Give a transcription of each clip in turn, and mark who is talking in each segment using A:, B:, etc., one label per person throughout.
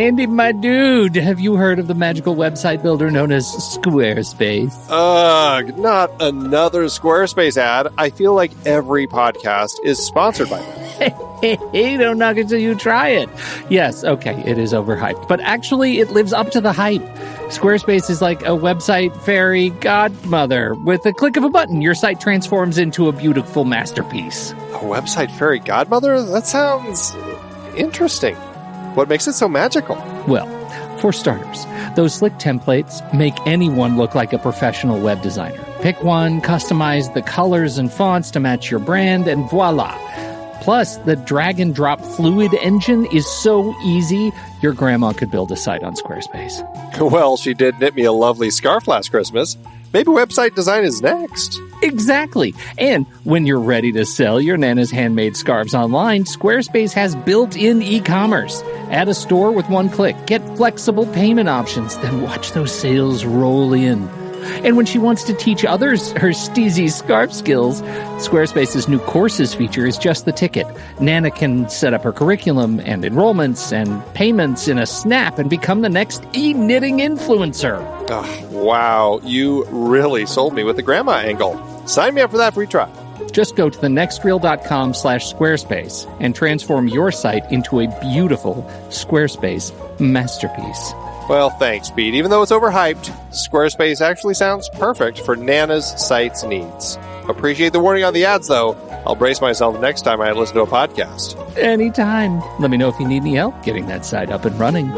A: Andy, my dude, have you heard of the magical website builder known as Squarespace?
B: Ugh, not another Squarespace ad. I feel like every podcast is sponsored by them.
A: Hey, don't knock it till you try it. Yes, okay, it is overhyped, but actually it lives up to the hype. Squarespace is like a website fairy godmother. With a click of a button, your site transforms into a beautiful masterpiece.
B: A website fairy godmother? That sounds interesting. What makes it so magical?
A: Well, for starters, those slick templates make anyone look like a professional web designer. Pick one, customize the colors and fonts to match your brand, and voila. Plus, the drag-and-drop Fluid engine is so easy, your grandma could build a site on Squarespace.
B: Well, she did knit me a lovely scarf last Christmas. Maybe website design is next.
A: Exactly. And when you're ready to sell your Nana's handmade scarves online, Squarespace has built-in e-commerce. Add a store with one click. Get flexible payment options. Then watch those sales roll in. And when she wants to teach others her steezy scarf skills, Squarespace's new courses feature is just the ticket. Nana can set up her curriculum and enrollments and payments in a snap and become the next e-knitting influencer.
B: Oh, wow, you really sold me with the grandma angle. Sign me up for that free trial.
A: Just go to thenextreel.com/Squarespace and transform your site into a beautiful Squarespace masterpiece.
B: Well, thanks, Pete. Even though it's overhyped, Squarespace actually sounds perfect for Nana's site's needs. Appreciate the warning on the ads, though. I'll brace myself next time I listen to a podcast.
A: Anytime. Let me know if you need any help getting that site up and running.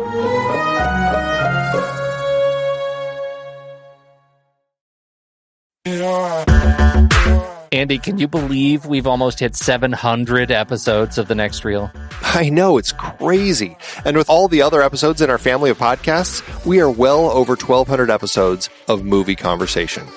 A: Andy, can you believe we've almost hit 700 episodes of The Next Reel?
B: I know, it's crazy. And with all the other episodes in our family of podcasts, we are well over 1,200 episodes of movie conversation.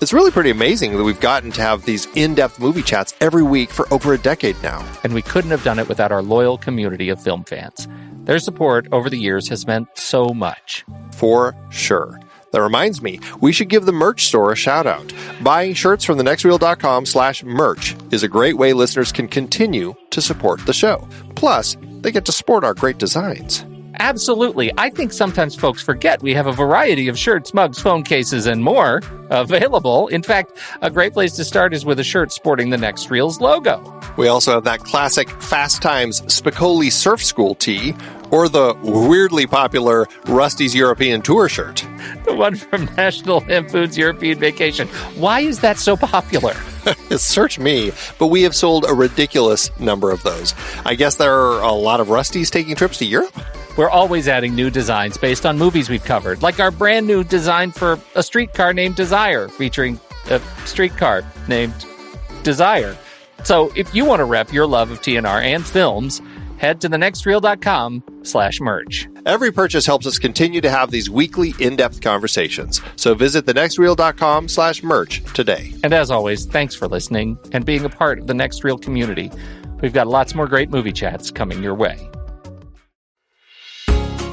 B: It's really pretty amazing that we've gotten to have these in-depth movie chats every week for over a decade now.
A: And we couldn't have done it without our loyal community of film fans. Their support over the years has meant so much.
B: For sure. That reminds me, we should give the merch store a shout out. Buying shirts from thenextreel.com/merch is a great way listeners can continue to support the show. Plus, they get to sport our great designs.
A: Absolutely. I think sometimes folks forget we have a variety of shirts, mugs, phone cases, and more available. In fact, a great place to start is with a shirt sporting the Next Reel's logo.
B: We also have that classic Fast Times Spicoli Surf School tee, or the weirdly popular Rusty's European Tour shirt.
A: The one from National Lampoon's European Vacation. Why is that so popular?
B: Search me, but we have sold a ridiculous number of those. I guess there are a lot of Rustys taking trips to Europe?
A: We're always adding new designs based on movies we've covered, like our brand new design for a streetcar named Desire, featuring a streetcar named Desire. So if you want to rep your love of TNR and films, head to thenextreel.com/merch.
B: Every purchase helps us continue to have these weekly in-depth conversations. So visit thenextreel.com/merch today.
A: And as always, thanks for listening and being a part of the Next Reel community. We've got lots more great movie chats coming your way.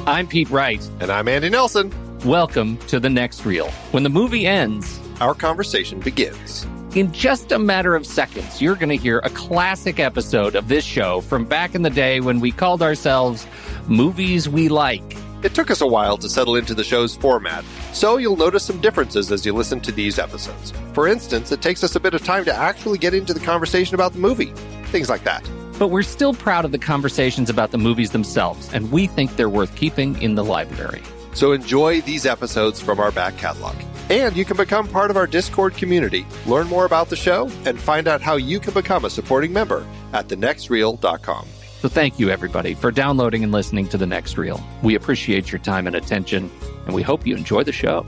A: I'm Pete Wright.
B: And I'm Andy Nelson.
A: Welcome to The Next Reel. When the movie ends,
B: our conversation begins.
A: In just a matter of seconds, you're going to hear a classic episode of this show from back in the day when we called ourselves Movies We Like.
B: It took us a while to settle into the show's format, so you'll notice some differences as you listen to these episodes. For instance, it takes us a bit of time to actually get into the conversation about the movie. Things like that.
A: But we're still proud of the conversations about the movies themselves, and we think they're worth keeping in the library.
B: So enjoy these episodes from our back catalog. And you can become part of our Discord community, learn more about the show, and find out how you can become a supporting member at thenextreel.com.
A: So thank you, everybody, for downloading and listening to The Next Reel. We appreciate your time and attention, and we hope you enjoy the show.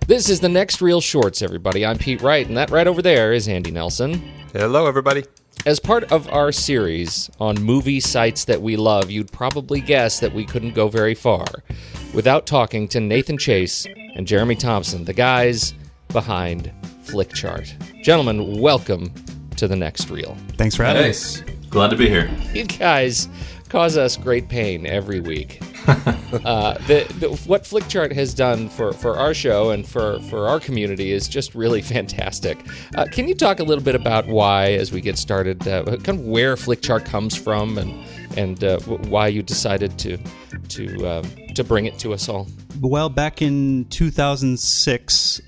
A: This is The Next Reel Shorts, everybody. I'm Pete Wright, and that right over there is Andy Nelson.
B: Hello, everybody.
A: As part of our series on movie sites that we love, you'd probably guess that we couldn't go very far without talking to Nathan Chase and Jeremy Thompson, the guys behind Flickchart. Gentlemen, welcome to The Next Reel.
C: Thanks for having us.
D: Glad to be here.
A: You guys cause us great pain every week. What Flickchart has done for our show and for our community is just really fantastic. Can you talk a little bit about why, as we get started, kind of where Flickchart comes from and why you decided to bring it to us all?
C: Well, back in 2006,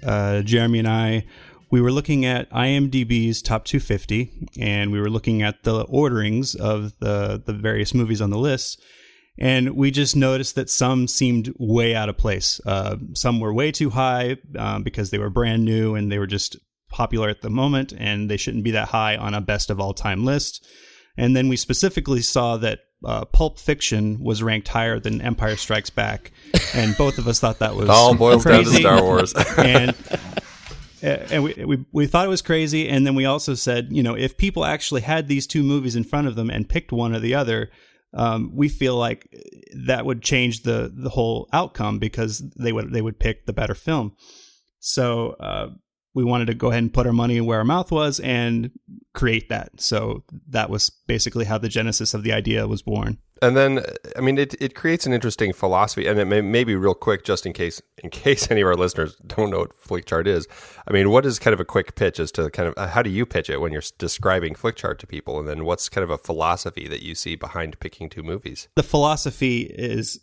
C: Jeremy and I, we were looking at IMDb's top 250, and we were looking at the orderings of the various movies on the list, and we just noticed that some seemed way out of place. Some were way too high because they were brand new and they were just popular at the moment, and they shouldn't be that high on a best of all time list. And then we specifically saw that Pulp Fiction was ranked higher than Empire Strikes Back, and both of us thought that was
B: all boils
C: crazy.
B: down to Star Wars.
C: And we thought it was crazy, and then we also said, if people actually had these two movies in front of them and picked one or the other, we feel like that would change the whole outcome because they would pick the better film. So we wanted to go ahead and put our money where our mouth was and create that. So that was basically how the genesis of the idea was born.
B: And then, I mean, it creates an interesting philosophy, and it may be real quick, just in case any of our listeners don't know what Flickchart is. I mean, what is kind of a quick pitch as to kind of how do you pitch it when you're describing Flickchart to people, and then what's kind of a philosophy that you see behind picking two movies?
C: The philosophy is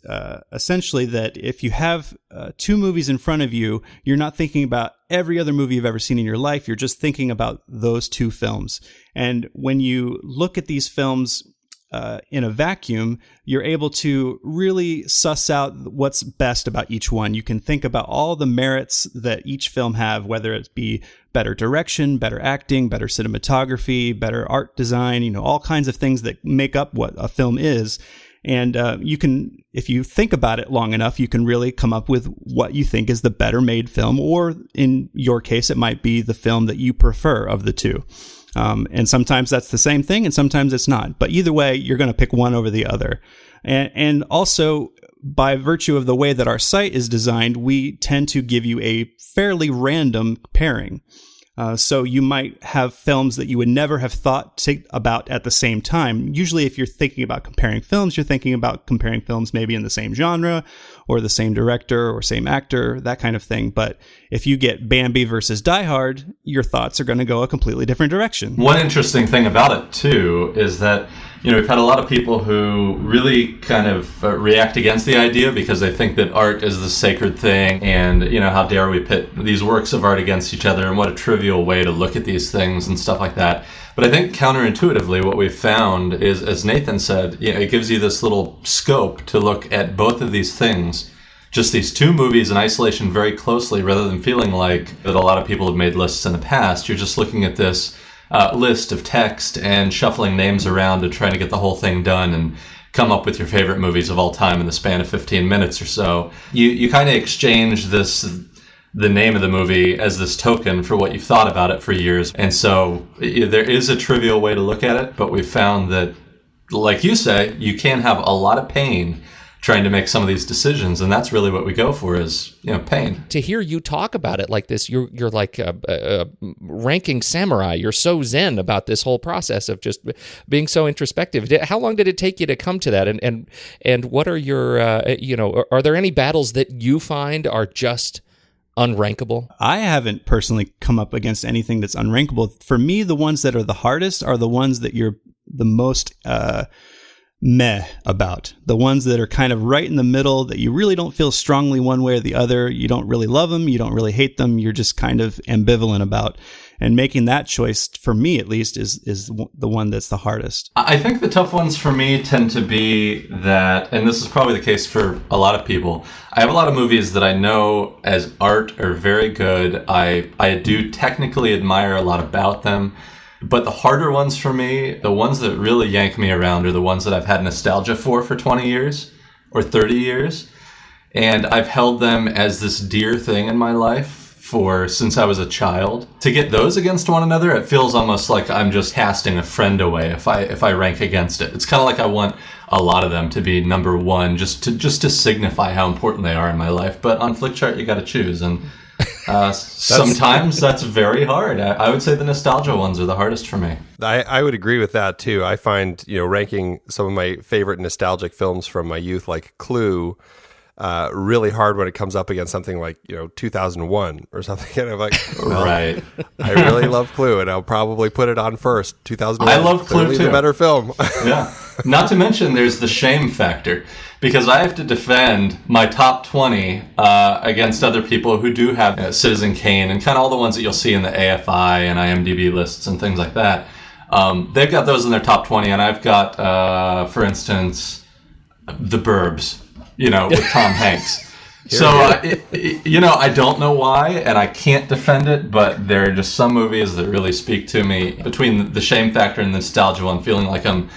C: essentially that if you have two movies in front of you, you're not thinking about every other movie you've ever seen in your life. You're just thinking about those two films. And when you look at these films in a vacuum, you're able to really suss out what's best about each one. You can think about all the merits that each film have, whether it be better direction, better acting, better cinematography, better art design, all kinds of things that make up what a film is. And you can, if you think about it long enough, you can really come up with what you think is the better made film, or in your case, it might be the film that you prefer of the two. And sometimes that's the same thing, and sometimes it's not. But either way, you're going to pick one over the other. And also, by virtue of the way that our site is designed, we tend to give you a fairly random pairing. So you might have films that you would never have thought about at the same time. Usually, if you're thinking about comparing films, you're thinking about comparing films maybe in the same genre or the same director or same actor, that kind of thing. But if you get Bambi versus Die Hard, your thoughts are going to go a completely different direction.
D: One interesting thing about it, too, is that we've had a lot of people who really kind of react against the idea because they think that art is the sacred thing, and, how dare we pit these works of art against each other, and what a trivial way to look at these things and stuff like that. But I think counterintuitively what we've found is, as Nathan said, it gives you this little scope to look at both of these things, just these two movies in isolation very closely, rather than feeling like that a lot of people have made lists in the past. You're just looking at this list of text and shuffling names around and trying to get the whole thing done and come up with your favorite movies of all time in the span of 15 minutes or so. You kind of exchange the name of the movie as this token for what you've thought about it for years. And so there is a trivial way to look at it, but we've found that, like you say, you can have a lot of pain trying to make some of these decisions, and that's really what we go for is, pain.
A: To hear you talk about it like this, you're like a ranking samurai. You're so zen about this whole process of just being so introspective. How long did it take you to come to that? And what are your, are there any battles that you find are just unrankable?
C: I haven't personally come up against anything that's unrankable. For me, the ones that are the hardest are the ones that you're the most meh about. The ones that are kind of right in the middle, that you really don't feel strongly one way or the other. You don't really love them. You don't really hate them. You're just kind of ambivalent about. And making that choice, for me at least, is the one that's the hardest.
D: I think the tough ones for me tend to be that, and this is probably the case for a lot of people, I have a lot of movies that I know as art are very good. I do technically admire a lot about them. But the harder ones for me, the ones that really yank me around, are the ones that I've had nostalgia for 20 years or 30 years. And I've held them as this dear thing in my life since I was a child. To get those against one another, it feels almost like I'm just casting a friend away if I rank against it. It's kind of like I want a lot of them to be number one, just to signify how important they are in my life. But on Flickchart, you got to choose, and Sometimes that's very hard. I would say the nostalgia ones are the hardest for me.
B: I would agree with that too. I find, ranking some of my favorite nostalgic films from my youth, like Clue, really hard when it comes up against something like 2001 or something. And I'm like, well,
D: right.
B: I really love Clue, and I'll probably put it on first. 2001.
D: I love Clue too.
B: The better film.
D: Yeah. Not to mention, there's the shame factor, because I have to defend my top 20 against other people who do have Citizen Kane and kind of all the ones that you'll see in the AFI and IMDb lists and things like that. They've got those in their top 20, and I've got, for instance, The Burbs, with Tom Hanks. So, I don't know why, and I can't defend it, but there are just some movies that really speak to me. Between the shame factor and the nostalgia one, feeling like I'm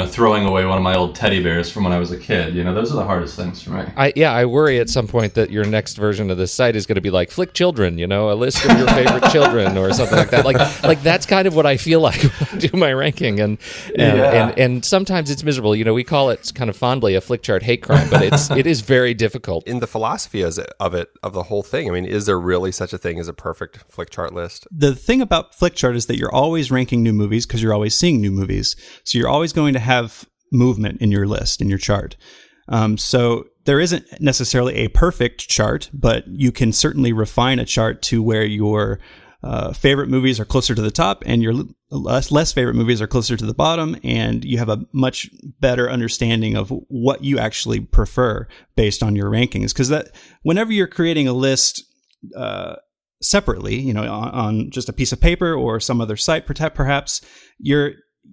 D: throwing away one of my old teddy bears from when I was a kid. Those are the hardest things for me.
E: I worry at some point that your next version of this site is going to be like Flick Children, a list of your favorite children or something like that. Like that's kind of what I feel like when I do my ranking, and sometimes it's miserable. We call it kind of fondly a Flickchart hate crime, but it is very difficult.
B: In the philosophy of the whole thing, I mean, is there really such a thing as a perfect Flickchart list?
C: The thing about Flickchart is that you're always ranking new movies because you're always seeing new movies. So you're always going to have movement in your list, in your chart. So there isn't necessarily a perfect chart, but you can certainly refine a chart to where your favorite movies are closer to the top and your less favorite movies are closer to the bottom, and you have a much better understanding of what you actually prefer based on your rankings. Because that whenever you're creating a list separately, on just a piece of paper or some other site, perhaps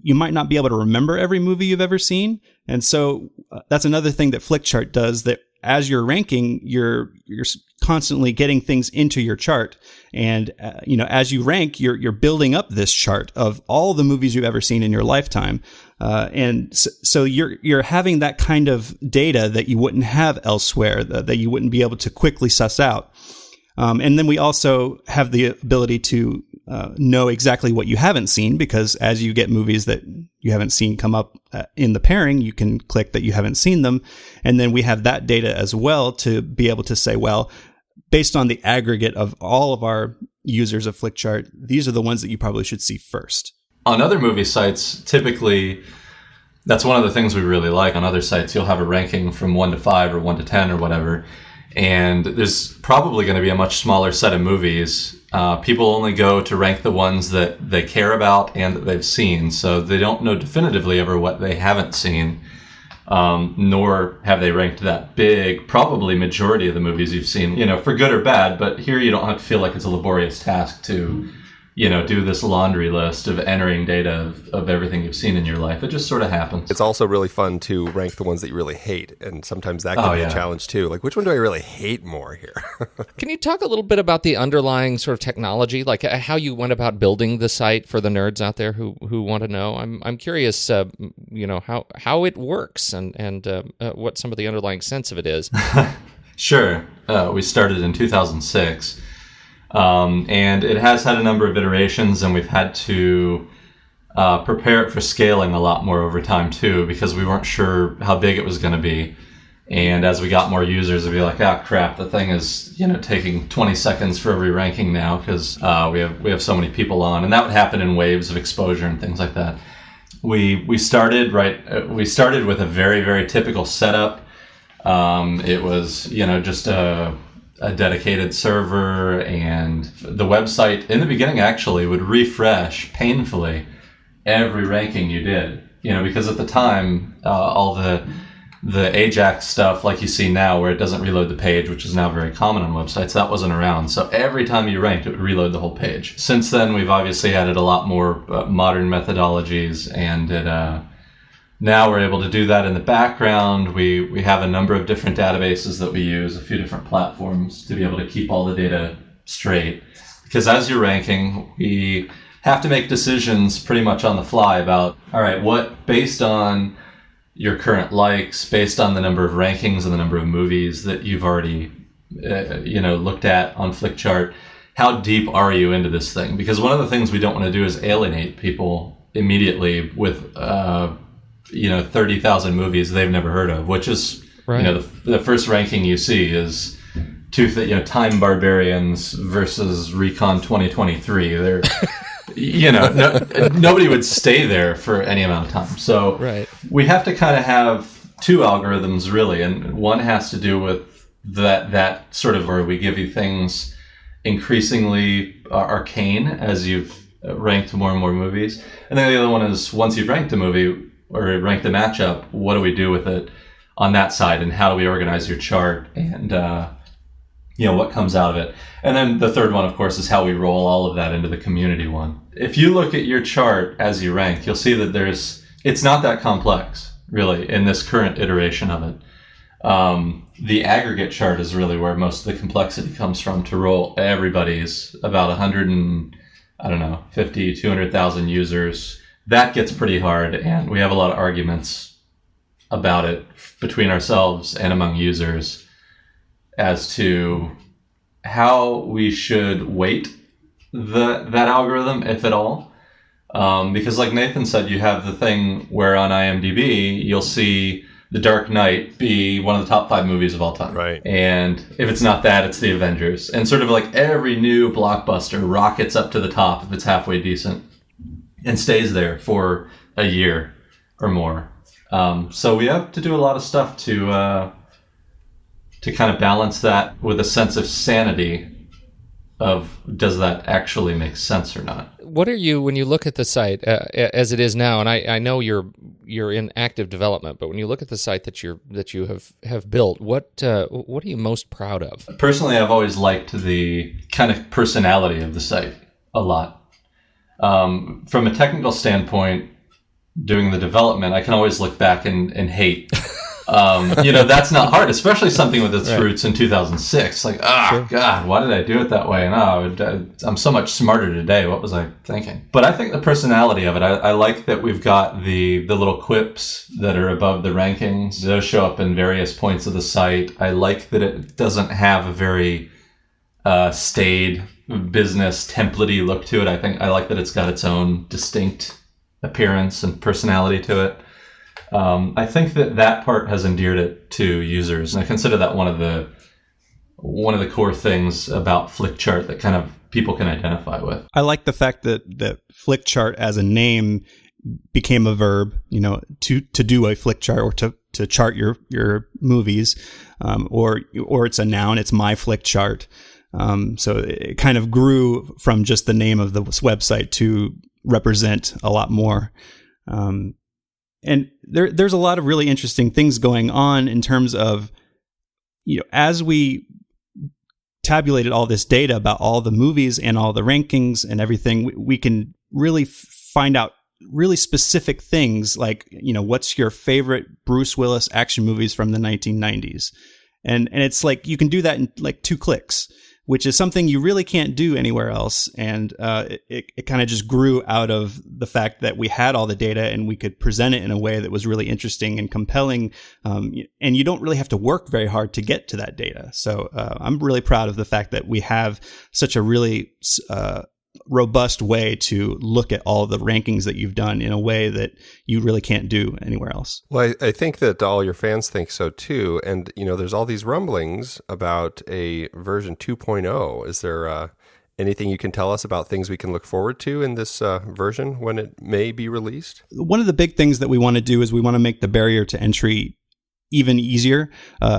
C: you might not be able to remember every movie you've ever seen. And so that's another thing that Flickchart does, that as you're ranking, you're constantly getting things into your chart. And, as you rank, you're building up this chart of all the movies you've ever seen in your lifetime. And so you're having that kind of data that you wouldn't have elsewhere, that you wouldn't be able to quickly suss out. And then we also have the ability to know exactly what you haven't seen, because as you get movies that you haven't seen come up in the pairing, you can click that you haven't seen them. And then we have that data as well to be able to say, well, based on the aggregate of all of our users of Flickchart, these are the ones that you probably should see first.
D: On other movie sites, typically, that's one of the things we really like. On other sites, you'll have a ranking from 1 to 5 or 1 to 10 or whatever. And there's probably going to be a much smaller set of movies. People only go to rank the ones that they care about and that they've seen. So they don't know definitively ever what they haven't seen, nor have they ranked that big, probably majority of the movies you've seen, for good or bad. But here you don't have to feel like it's a laborious task to, do this laundry list of entering data of everything you've seen in your life. It just sort of happens.
B: It's also really fun to rank the ones that you really hate, and sometimes that can be a challenge too. Like, which one do I really hate more here?
E: Can you talk a little bit about the underlying sort of technology, like how you went about building the site for the nerds out there who want to know? I'm curious, how it works and what some of the underlying sense of it is.
D: Sure. We started in 2006. And it has had a number of iterations, and we've had to prepare it for scaling a lot more over time too, because we weren't sure how big it was going to be. And as we got more users, it'd be like, crap, the thing is, taking 20 seconds for every ranking now, because we have so many people on, and that would happen in waves of exposure and things like that. We started with a very, very typical setup. It was just a dedicated server, and the website in the beginning actually would refresh painfully every ranking you did, because at the time all the Ajax stuff like you see now, where it doesn't reload the page, which is now very common on websites, that wasn't around. So every time you ranked, it would reload the whole page. Since then, we've obviously added a lot more modern methodologies, and now we're able to do that in the background. We have a number of different databases that we use, a few different platforms to be able to keep all the data straight. Because as you're ranking, we have to make decisions pretty much on the fly about, all right, what, based on your current likes, based on the number of rankings and the number of movies that you've already looked at on Flickchart, how deep are you into this thing? Because one of the things we don't want to do is alienate people immediately with 30,000 movies they've never heard of, which is,
E: right.
D: The first ranking you see is, Time Barbarians versus Recon 2023. They're, nobody would stay there for any amount of time. So we have to kind of have two algorithms, really. And one has to do with that sort of where we give you things increasingly arcane as you've ranked more and more movies. And then the other one is once you've ranked a movie or ranked a matchup, what do we do with it on that side, and how do we organize your chart, and what comes out of it. And then the third one, of course, is how we roll all of that into the community one. If you look at your chart as you rank, you'll see that it's not that complex, really, in this current iteration of it. The aggregate chart is really where most of the complexity comes from to roll everybody's about 200,000 users. That gets pretty hard, and we have a lot of arguments about it between ourselves and among users as to how we should weight that algorithm, if at all. Because like Nathan said, you have the thing where on IMDb, you'll see The Dark Knight be one of the top 5 movies of all time.
B: Right.
D: And if it's not that, it's The Avengers. And sort of like every new blockbuster rockets up to the top if it's halfway decent and stays there for a year or more. So we have to do a lot of stuff to kind of balance that with a sense of sanity of does that actually make sense or not.
E: What are you, when you look at the site as it is now, and I know you're in active development, but when you look at the site that you have built, what are you most proud of?
D: Personally, I've always liked the kind of personality of the site a lot. From a technical standpoint, doing the development, I can always look back and hate. That's not hard, especially something with its roots in 2006. Like, God, why did I do it that way? And I'm so much smarter today. What was I thinking? But I think the personality of it, I like that we've got the little quips that are above the rankings. Those show up in various points of the site. I like that it doesn't have a very staid business template-y look to it. I like that it's got its own distinct appearance and personality to it. I think that part has endeared it to users, and I consider that one of the core things about Flickchart that kind of people can identify with.
C: I like the fact that Flickchart as a name became a verb, to do a Flickchart or to chart your movies, or it's a noun, it's my Flickchart. So it kind of grew from just the name of the website to represent a lot more. And there's a lot of really interesting things going on in terms of, as we tabulated all this data about all the movies and all the rankings and everything, we can really find out really specific things like, what's your favorite Bruce Willis action movies from the 1990s? And it's like you can do that in like 2 clicks, which is something you really can't do anywhere else. And it kind of just grew out of the fact that we had all the data and we could present it in a way that was really interesting and compelling. And you don't really have to work very hard to get to that data. So I'm really proud of the fact that we have such a really robust way to look at all the rankings that you've done in a way that you really can't do anywhere else.
B: Well, I think that all your fans think so too. And, there's all these rumblings about a version 2.0. Is there anything you can tell us about things we can look forward to in this version when it may be released? One
C: of the big things that we want to do is we want to make the barrier to entry even easier,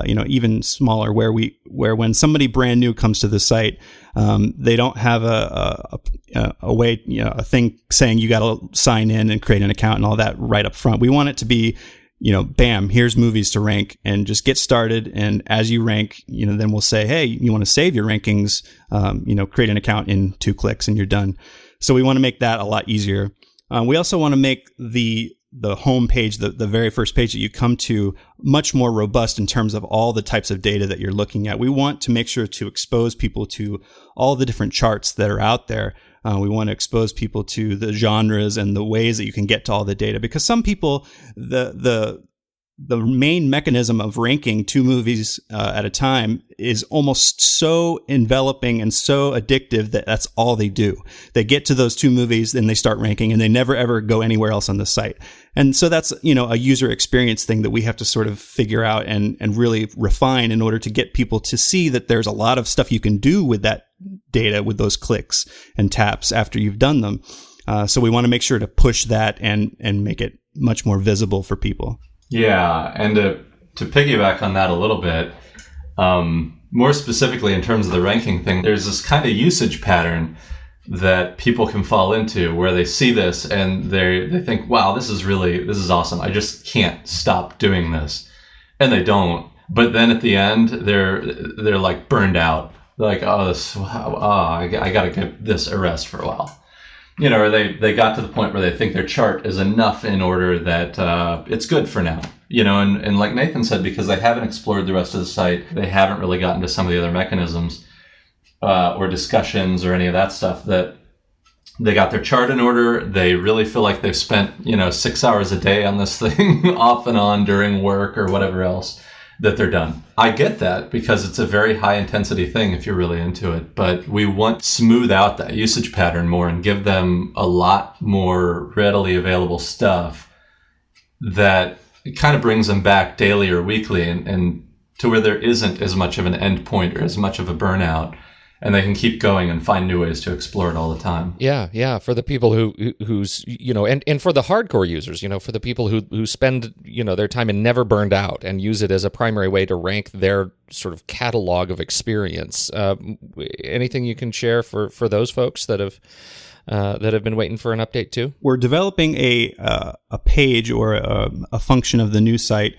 C: even smaller, where when somebody brand new comes to the site, they don't have a way, a thing saying you got to sign in and create an account and all that right up front. We want it to be, bam, here's movies to rank and just get started. And as you rank, then we'll say, hey, you want to save your rankings, create an account in 2 clicks and you're done. So we want to make that a lot easier. We also want to make the home page, the very first page that you come to, much more robust in terms of all the types of data that you're looking at. We want to make sure to expose people to all the different charts that are out there. We want to expose people to the genres and the ways that you can get to all the data, because some people, the the main mechanism of ranking two movies at a time is almost so enveloping and so addictive that that's all they do. They get to those two movies, then they start ranking, and they never ever go anywhere else on the site. And so that's, a user experience thing that we have to sort of figure out and really refine in order to get people to see that there's a lot of stuff you can do with that data, with those clicks and taps after you've done them. So we want to make sure to push that and make it much more visible for people.
D: Yeah, and to piggyback on that a little bit, more specifically in terms of the ranking thing, there's this kind of usage pattern that people can fall into where they see this and they think, wow, this is awesome. I just can't stop doing this. And they don't. But then at the end, they're like burned out. They're like, I got to give this a rest for a while. Or they got to the point where they think their chart is enough in order that it's good for now. And like Nathan said, because they haven't explored the rest of the site, they haven't really gotten to some of the other mechanisms or discussions or any of that stuff, that they got their chart in order. They really feel like they've spent, 6 hours a day on this thing off and on during work or whatever else, that they're done. I get that because it's a very high intensity thing if you're really into it, but we want to smooth out that usage pattern more and give them a lot more readily available stuff that kind of brings them back daily or weekly and to where there isn't as much of an end point or as much of a burnout. And they can keep going and find new ways to explore it all the time.
E: Yeah. For the people who's and for the hardcore users, for the people who spend their time and never burned out and use it as a primary way to rank their sort of catalog of experience. Anything you can share for those folks that have been waiting for an update too?
C: We're developing a page or a function of the new site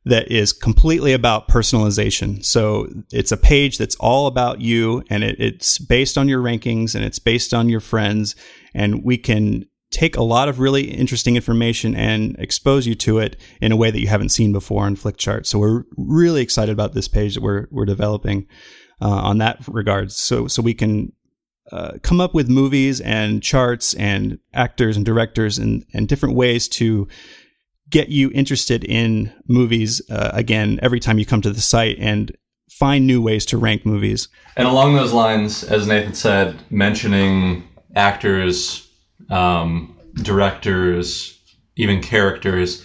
C: that is completely about personalization. So it's a page that's all about you, and it's based on your rankings, and it's based on your friends, and we can take a lot of really interesting information and expose you to it in a way that you haven't seen before on Flickchart. So we're really excited about this page that we're developing on that regard. So we can come up with movies and charts and actors and directors and different ways to get you interested in movies again every time you come to the site and find new ways to rank movies.
D: And along those lines, as Nathan said, mentioning actors, directors, even characters,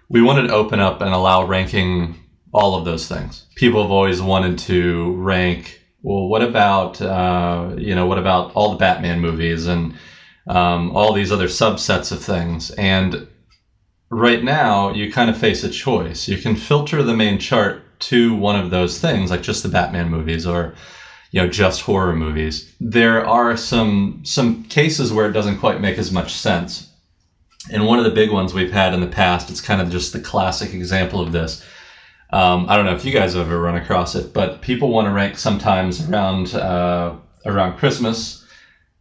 D: we wanted to open up and allow ranking all of those things. People have always wanted to rank, well, what about all the Batman movies and all these other subsets of things. And right now, you kind of face a choice. You can filter the main chart to one of those things, like just the Batman movies or, just horror movies. There are some cases where it doesn't quite make as much sense. And one of the big ones we've had in the past, it's kind of just the classic example of this. I don't know if you guys have ever run across it, but people want to rank sometimes around Christmas.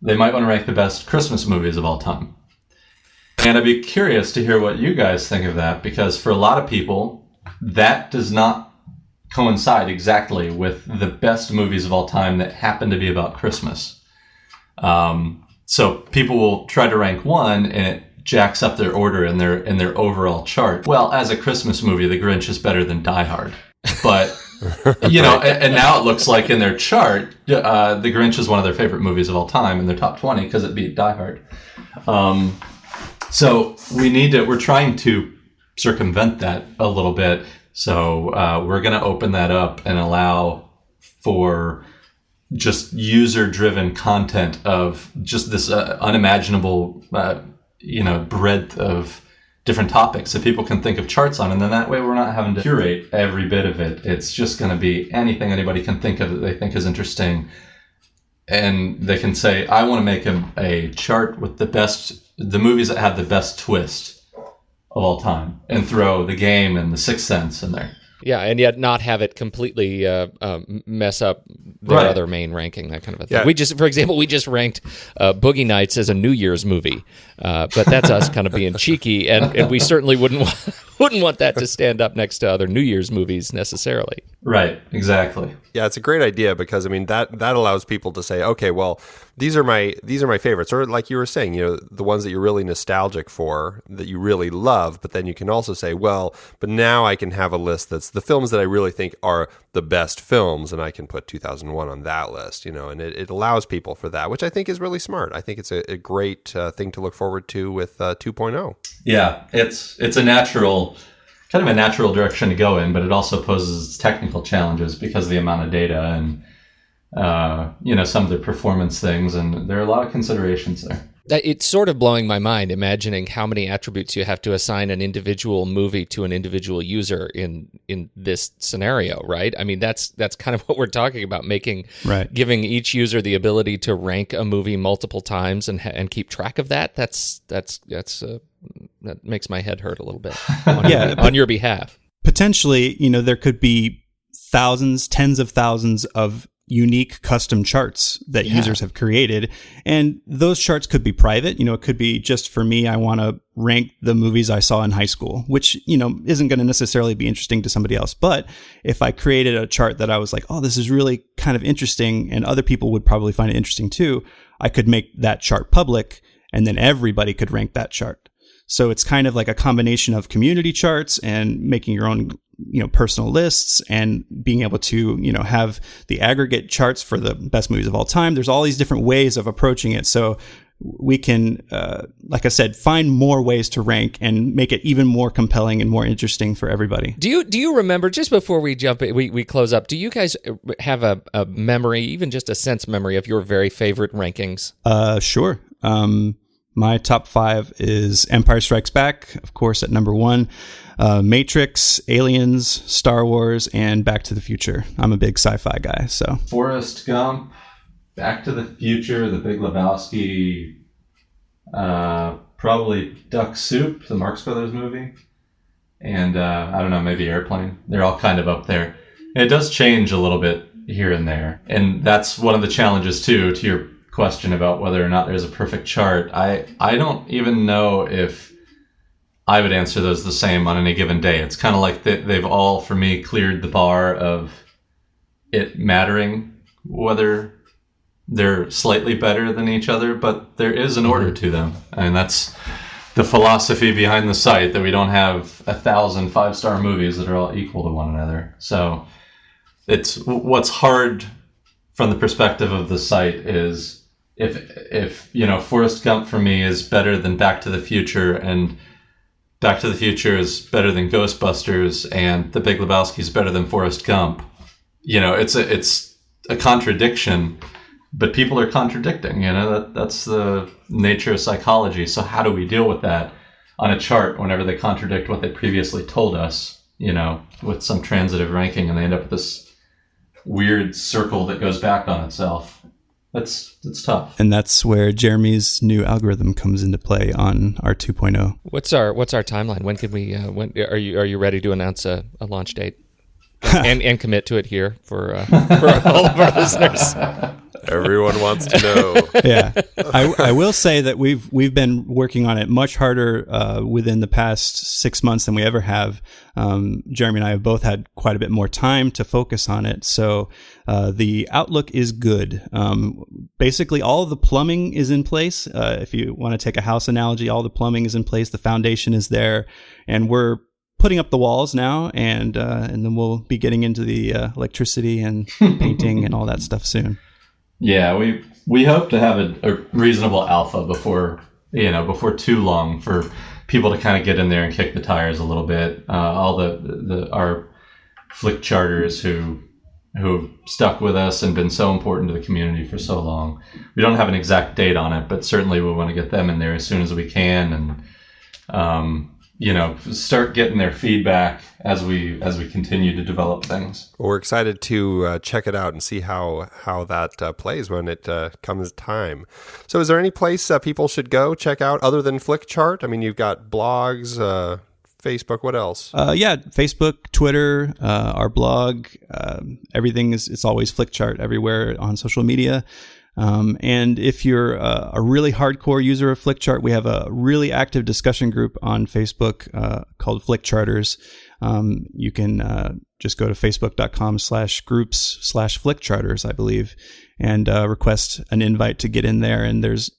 D: They might want to rank the best Christmas movies of all time. And I'd be curious to hear what you guys think of that, because for a lot of people, that does not coincide exactly with the best movies of all time that happen to be about Christmas. So people will try to rank one, and it jacks up their order in their overall chart. Well, as a Christmas movie, The Grinch is better than Die Hard. But, and now it looks like in their chart, The Grinch is one of their favorite movies of all time in their top 20 because it beat Die Hard. So we're trying to circumvent that a little bit. So we're going to open that up and allow for just user-driven content of just this unimaginable, breadth of different topics that people can think of charts on. And then that way we're not having to curate every bit of it. It's just going to be anything anybody can think of that they think is interesting. And they can say, I want to make a chart with the movies that have the best twist of all time, and throw The Game and The Sixth Sense in there.
E: Yeah, and yet not have it completely mess up their other main ranking, that kind of a thing. Yeah. For example, we just ranked Boogie Nights as a New Year's movie, but that's us kind of being cheeky, and we certainly wouldn't wouldn't want that to stand up next to other New Year's movies necessarily.
D: Right, exactly.
B: Yeah, it's a great idea because I mean that allows people to say, okay, well, these are my favorites, or like you were saying, the ones that you're really nostalgic for, that you really love. But then you can also say, well, but now I can have a list that's the films that I really think are the best films, and I can put 2001 on that list, and it allows people for that, which I think is really smart. I think it's a great thing to look forward to with 2.0.
D: Yeah, it's a natural. Kind of a natural direction to go in, but it also poses technical challenges because of the amount of data and some of the performance things, and there are a lot of considerations there.
E: It's sort of blowing my mind imagining how many attributes you have to assign an individual movie to an individual user in this scenario, right? I mean, that's kind of what we're talking about, giving each user the ability to rank a movie multiple times and keep track of that. That makes my head hurt a little bit on your behalf.
C: Potentially, there could be thousands, tens of thousands of unique custom charts that users have created. And those charts could be private. It could be just for me, I want to rank the movies I saw in high school, which, isn't going to necessarily be interesting to somebody else. But if I created a chart that I was like, oh, this is really kind of interesting, and other people would probably find it interesting too, I could make that chart public, and then everybody could rank that chart. So it's kind of like a combination of community charts and making your own, personal lists, and being able to, have the aggregate charts for the best movies of all time. There's all these different ways of approaching it. So we can, like I said, find more ways to rank and make it even more compelling and more interesting for everybody.
E: Do you remember, just before we we close up, do you guys have a memory, even just a sense memory of your very favorite rankings?
C: Sure. My top 5 is Empire Strikes Back, of course, at number 1, Matrix, Aliens, Star Wars, and Back to the Future. I'm a big sci-fi guy, so.
D: Forrest Gump, Back to the Future, The Big Lebowski, probably Duck Soup, the Marx Brothers movie, and I don't know, maybe Airplane. They're all kind of up there. It does change a little bit here and there, and that's one of the challenges too, to your question about whether or not there's a perfect chart. I don't even know if I would answer those the same on any given day. It's kind of like they've all, for me, cleared the bar of it mattering whether they're slightly better than each other, but there is an order to them. And that's the philosophy behind the site, that we don't have 1,000 5-star movies that are all equal to one another. So it's what's hard from the perspective of the site is if Forrest Gump for me is better than Back to the Future, and Back to the Future is better than Ghostbusters, and The Big Lebowski is better than Forrest Gump, it's a contradiction, but people are contradicting. That's the nature of psychology. So how do we deal with that on a chart whenever they contradict what they previously told us, with some transitive ranking, and they end up with this weird circle that goes back on itself? It's tough.
C: And that's where Jeremy's new algorithm comes into play on our 2.0.
E: What's our timeline? When could we? When are you ready to announce a launch date and commit to it here for all of our listeners?
B: Everyone wants to know.
C: Yeah, I will say that we've been working on it much harder within the past 6 months than we ever have. Jeremy and I have both had quite a bit more time to focus on it, so the outlook is good. Basically, all of the plumbing is in place. If you want to take a house analogy, all the plumbing is in place. The foundation is there, and we're putting up the walls now, and then we'll be getting into the electricity and painting and all that stuff soon.
D: Yeah, we hope to have a reasonable alpha before too long, for people to kind of get in there and kick the tires a little bit. All our Flickcharters who've stuck with us and been so important to the community for so long. We don't have an exact date on it, but certainly we want to get them in there as soon as we can, and start getting their feedback as we continue to develop things.
B: Well, we're excited to check it out and see how that plays when it comes time. So is there any place people should go check out other than Flickchart? I mean, you've got blogs, Facebook, what else? Facebook, Twitter, our blog, everything it's always Flickchart everywhere on social media.
C: And if you're a really hardcore user of Flickchart, we have a really active discussion group on Facebook called Flickcharters. You can just go to facebook.com/groups/Flickcharters, I believe, and request an invite to get in there. And there's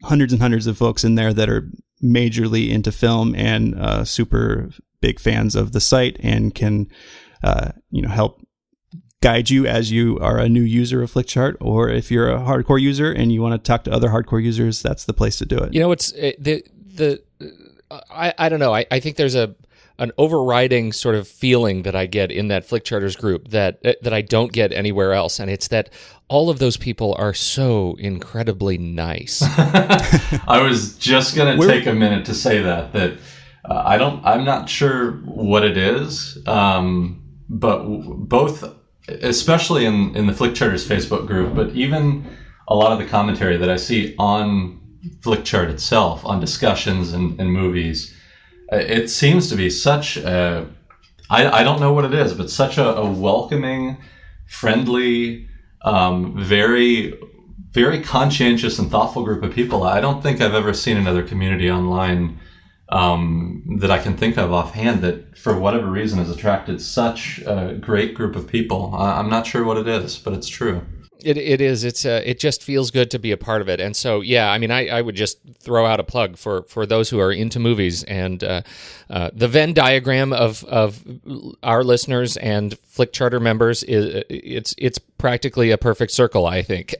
C: hundreds and hundreds of folks in there that are majorly into film and super big fans of the site and can help guide you as you are a new user of Flickchart, or if you're a hardcore user and you want to talk to other hardcore users, that's the place to do it.
E: It's I don't know. I think there's an overriding sort of feeling that I get in that Flickcharters group that I don't get anywhere else, and it's that all of those people are so incredibly nice.
D: I was just going to take a minute to say that I'm not sure what it is, but both, especially in the Flickcharters Facebook group, but even a lot of the commentary that I see on Flickchart itself, on discussions and movies, it seems to be such a, I don't know what it is, but such a welcoming, friendly, very, very conscientious and thoughtful group of people. I don't think I've ever seen another community online that I can think of offhand that, for whatever reason, has attracted such a great group of people. I'm not sure what it is, but it's true.
E: It is. It just feels good to be a part of it. And so, yeah, I mean, I would just throw out a plug for those who are into movies, and the Venn diagram of our listeners and Flickcharter members it's practically a perfect circle, I think.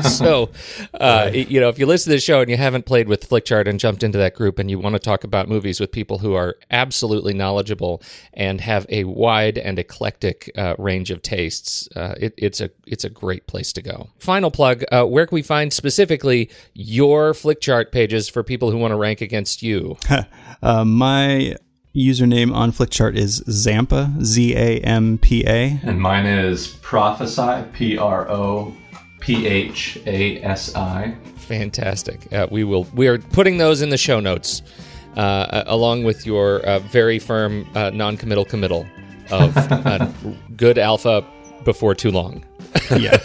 E: So, if you listen to the show and you haven't played with Flickchart and jumped into that group and you want to talk about movies with people who are absolutely knowledgeable and have a wide and eclectic range of tastes, it's a great place to go. Final plug, where can we find specifically your Flickchart pages for people who want to rank against you?
C: My username on Flickchart is Zampa, Zampa.
D: And mine is Prophesy, Prophasi.
E: Fantastic. We are putting those in the show notes, along with your very firm non-committal committal of good alpha before too long.
C: Yeah.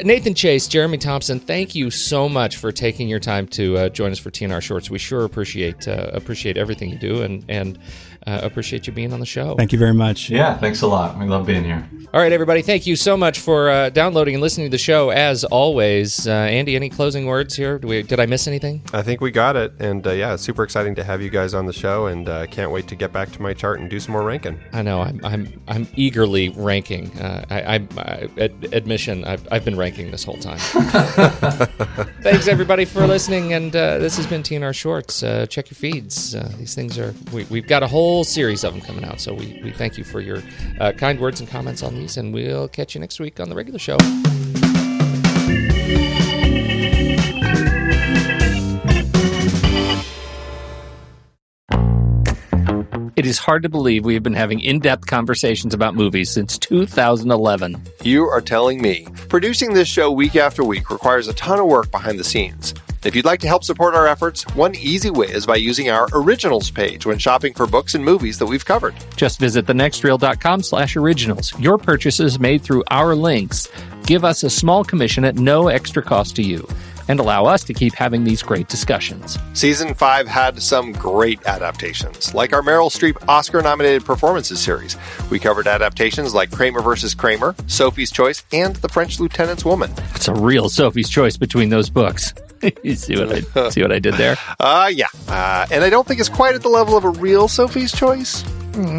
E: Nathan Chase, Jeremy Thompson, thank you so much for taking your time to join us for TNR Shorts. We sure appreciate everything you do, and appreciate you being on the show.
C: Thank you very much.
D: Yeah, thanks a lot. We love being here.
E: All right, everybody, thank you so much for downloading and listening to the show, as always. Andy, any closing words here? Did I miss anything?
B: I think we got it, and it's super exciting to have you guys on the show, and can't wait to get back to my chart and do some more ranking.
E: I know, I'm eagerly ranking. Admission, I've been ranking this whole time. Thanks, everybody, for listening, and this has been TNR Shorts. Check your feeds. These things we've got a whole series of them coming out, so we thank you for your kind words and comments on these, and we'll catch you next week on the regular show.
A: It is hard to believe we have been having in-depth conversations about movies since 2011.
B: You are telling me. Producing this show week after week requires a ton of work behind the scenes. If you'd like to help support our efforts, one easy way is by using our Originals page when shopping for books and movies that we've covered.
A: Just visit thenextreel.com/originals. Your purchases made through our links give us a small commission at no extra cost to you, and allow us to keep having these great discussions.
B: Season 5 had some great adaptations, like our Meryl Streep Oscar-nominated performances series. We covered adaptations like Kramer vs. Kramer, Sophie's Choice, and The French Lieutenant's Woman.
A: It's a real Sophie's Choice between those books. You see what I did there?
B: Yeah. And I don't think it's quite at the level of a real Sophie's Choice.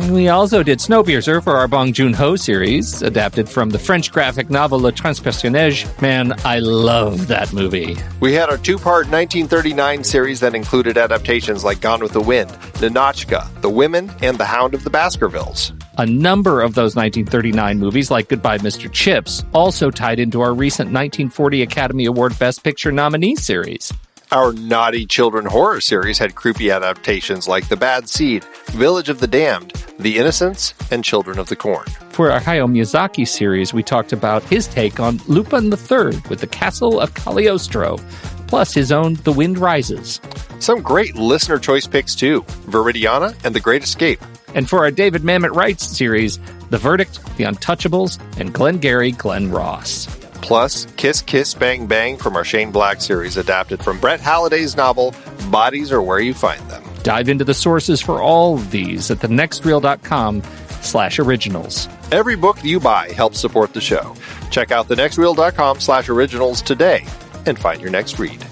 A: We also did Snowpiercer for our Bong Joon-ho series, adapted from the French graphic novel Le Transpersonnage. Man, I love that movie.
B: We had our 2-part 1939 series that included adaptations like Gone with the Wind, Ninotchka, The Women, and The Hound of the Baskervilles.
A: A number of those 1939 movies, like Goodbye, Mr. Chips, also tied into our recent 1940 Academy Award Best Picture nominee series.
B: Our Naughty Children horror series had creepy adaptations like The Bad Seed, Village of the Damned, The Innocents, and Children of the Corn.
A: For our Hayao Miyazaki series, we talked about his take on Lupin III with The Castle of Cagliostro, plus his own The Wind Rises.
B: Some great listener choice picks too, Viridiana and The Great Escape.
A: And for our David Mamet Wright series, The Verdict, The Untouchables, and Glengarry Glen Ross.
B: Plus, Kiss Kiss Bang Bang from our Shane Black series, adapted from Brett Halliday's novel, Bodies Are Where You Find Them.
A: Dive into the sources for all of these at thenextreel.com/originals.
B: Every book you buy helps support the show. Check out thenextreel.com/originals today and find your next read.